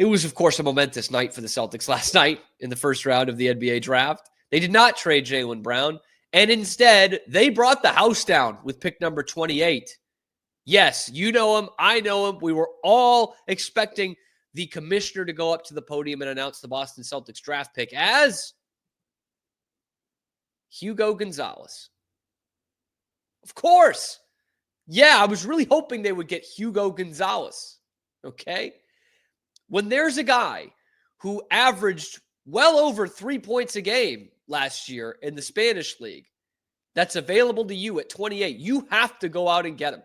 It was, of course, a momentous night for the Celtics last night in the first round of the NBA draft. They did not trade Jaylen Brown, and instead, they brought the house down with pick number 28. Yes, you know him. I know him. We were all expecting the commissioner to go up to the podium and announce the Boston Celtics draft pick as Hugo Gonzalez. Of course. Yeah, I was really hoping they would get Hugo Gonzalez. Okay? When there's a guy who averaged well over 3 points a game last year in the Spanish league that's available to you at 28, you have to go out and get him.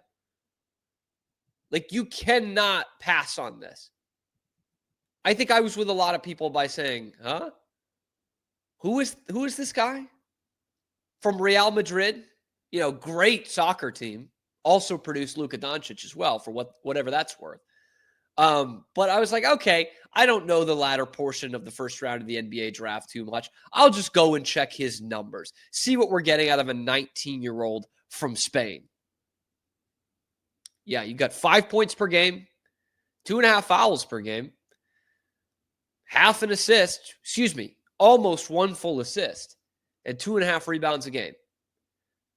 Like, you cannot pass on this. I think I was with a lot of people by saying, huh? Who is this guy? From Real Madrid? You know, great soccer team. Also produced Luka Doncic as well, for whatever that's worth. But I was like, okay, I don't know the latter portion of the first round of the NBA draft too much. I'll just go and check his numbers. See what we're getting out of a 19-year-old from Spain. Yeah, you got 5 points per game, 2.5 fouls per game, half an assist, almost one full assist, and 2.5 rebounds a game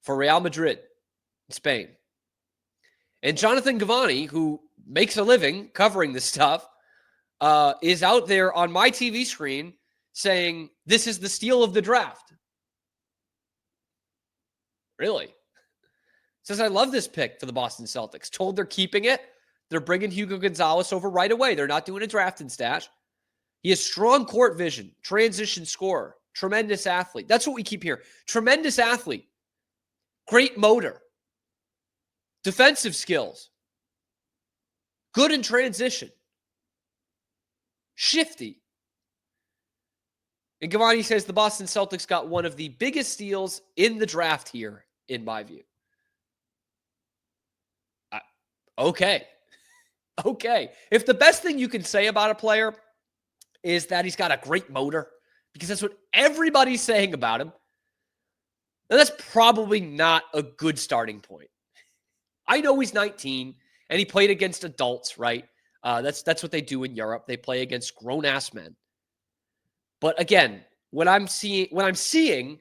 for Real Madrid, Spain. And Jonathan Givony, who makes a living covering this stuff, is out there on my TV screen saying, this is the steal of the draft. Really? Says, I love this pick for the Boston Celtics. Told they're keeping it. They're bringing Hugo Gonzalez over right away. They're not doing a draft and stash. He has strong court vision, transition scorer, tremendous athlete. That's what we keep hearing. Tremendous athlete. Great motor. Defensive skills. Good in transition. Shifty. And Givony says the Boston Celtics got one of the biggest steals in the draft here, in my view. Okay. If the best thing you can say about a player is that he's got a great motor, because that's what everybody's saying about him, then that's probably not a good starting point. I know he's 19 and he played against adults, right? That's what they do in Europe. They play against grown-ass men. But again, when I'm seeing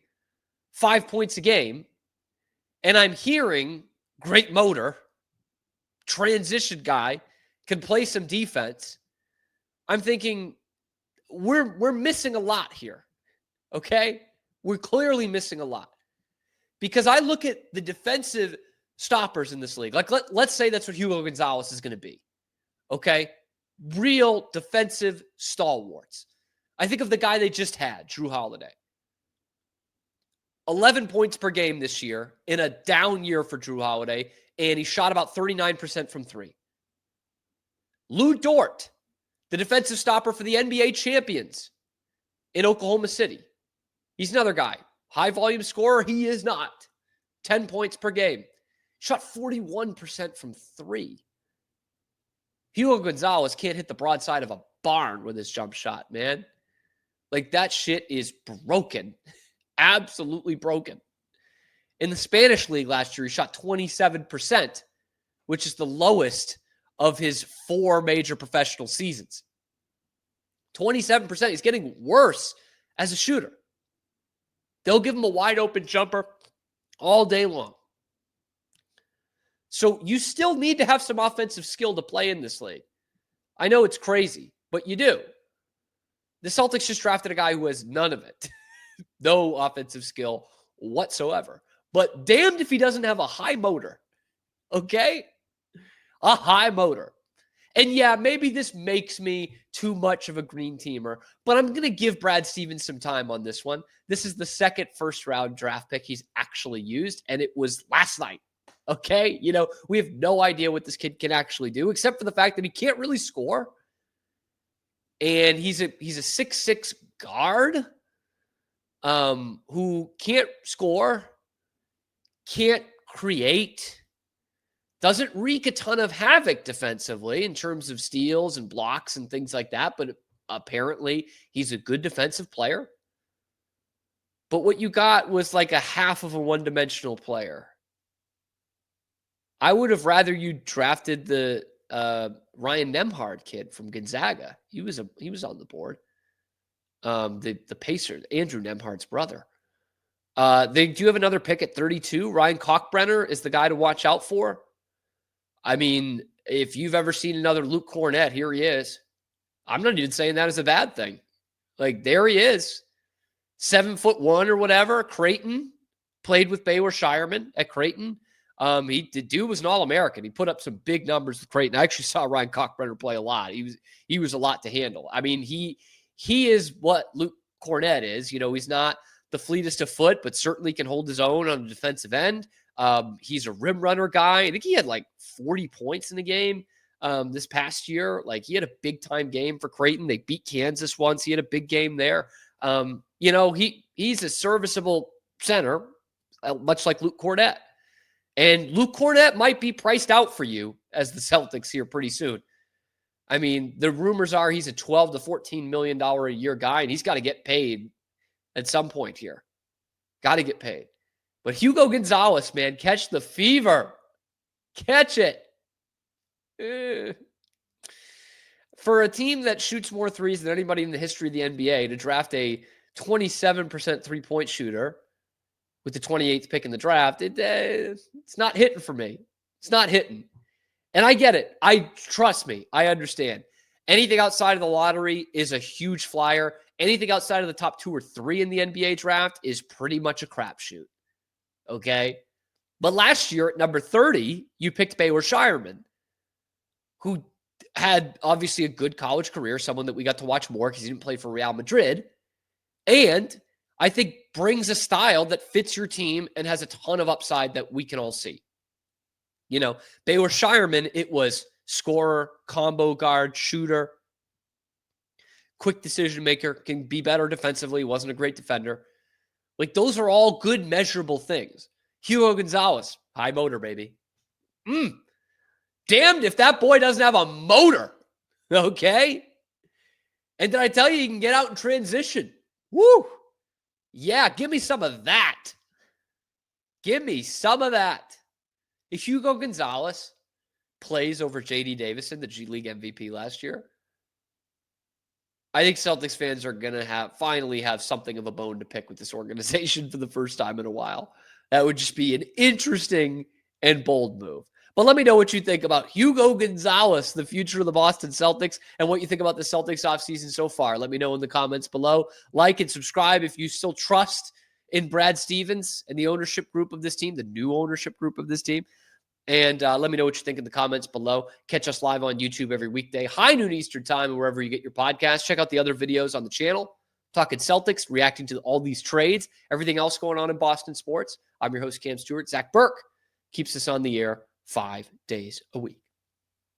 5 points a game and I'm hearing great motor, transition guy, can play some defense, I'm thinking we're missing a lot here. Okay? We're clearly missing a lot. Because I look at the defensive stoppers in this league. Like, let's say that's what Hugo Gonzalez is going to be. Okay? Real defensive stalwarts. I think of the guy they just had, Jrue Holiday. 11 points per game this year in a down year for Jrue Holiday, and he shot about 39% from three. Lou Dort, the defensive stopper for the NBA champions in Oklahoma City. He's another guy. High volume scorer, he is not. 10 points per game. Shot 41% from three. Hugo Gonzalez can't hit the broadside of a barn with his jump shot, man. Like, that shit is broken. Absolutely broken. In the Spanish league last year, he shot 27%, which is the lowest of his 4 major professional seasons. 27%. He's getting worse as a shooter. They'll give him a wide open jumper all day long. So you still need to have some offensive skill to play in this league. I know it's crazy, but you do. The Celtics just drafted a guy who has none of it. No offensive skill whatsoever. But damned if he doesn't have a high motor. Okay? A high motor. And yeah, maybe this makes me too much of a green teamer, but I'm going to give Brad Stevens some time on this one. This is the second first-round draft pick he's actually used, and it was last night. Okay? You know, we have no idea what this kid can actually do, except for the fact that he can't really score. And he's a 6'6" guard who can't score, can't create, doesn't wreak a ton of havoc defensively in terms of steals and blocks and things like that, but apparently he's a good defensive player. But what you got was like a half of a one-dimensional player. I would have rather you drafted the Ryan Nembhard kid from Gonzaga. He was on the board. The Pacers, Andrew Nembhard's brother. They do have another pick at 32. Ryan Kalkbrenner is the guy to watch out for. I mean, if you've ever seen another Luke Kornet, here he is. I'm not even saying that as a bad thing. Like, there he is. 7'1" or whatever. Creighton. Played with Baylor Shireman at Creighton. The dude was an All-American. He put up some big numbers with Creighton. I actually saw Ryan Kalkbrenner play a lot. He was a lot to handle. I mean, he is what Luke Kornet is. You know, he's not the fleetest of foot, but certainly can hold his own on the defensive end. He's a rim runner guy. I think he had like 40 points in the game this past year. Like, he had a big-time game for Creighton. They beat Kansas once. He had a big game there. You know, he's a serviceable center, much like Luke Kornet. And Luke Kornet might be priced out for you as the Celtics here pretty soon. I mean, the rumors are he's a $12 to $14 million a year guy, and he's got to get paid at some point here. Got to get paid. But Hugo Gonzalez, man, catch the fever. Catch it. For a team that shoots more threes than anybody in the history of the NBA to draft a 27% three-point shooter with the 28th pick in the draft, it's not hitting for me. It's not hitting. And I get it. Trust me. I understand. Anything outside of the lottery is a huge flyer. Anything outside of the top 2 or 3 in the NBA draft is pretty much a crapshoot. Okay? But last year at number 30, you picked Baylor Shireman, who had obviously a good college career, someone that we got to watch more because he didn't play for Real Madrid. And I think brings a style that fits your team and has a ton of upside that we can all see. You know, Baylor Shireman, it was scorer, combo guard, shooter, quick decision maker, can be better defensively, wasn't a great defender. Like, those are all good measurable things. Hugo Gonzalez, high motor, baby. Damned if that boy doesn't have a motor. Okay? And did I tell you can get out in transition? Woo! Yeah, give me some of that. Give me some of that. If Hugo Gonzalez plays over J.D. Davison, the G League MVP last year, I think Celtics fans are going to finally have something of a bone to pick with this organization for the first time in a while. That would just be an interesting and bold move. But let me know what you think about Hugo Gonzalez, the future of the Boston Celtics, and what you think about the Celtics offseason so far. Let me know in the comments below. Like and subscribe if you still trust in Brad Stevens and the ownership group of this team, the new ownership group of this team. And let me know what you think in the comments below. Catch us live on YouTube every weekday, high noon Eastern time, and wherever you get your podcasts. Check out the other videos on the channel. Talking Celtics, reacting to all these trades, everything else going on in Boston sports. I'm your host, Cam Stuart. Zach Burke keeps us on the air 5 days a week.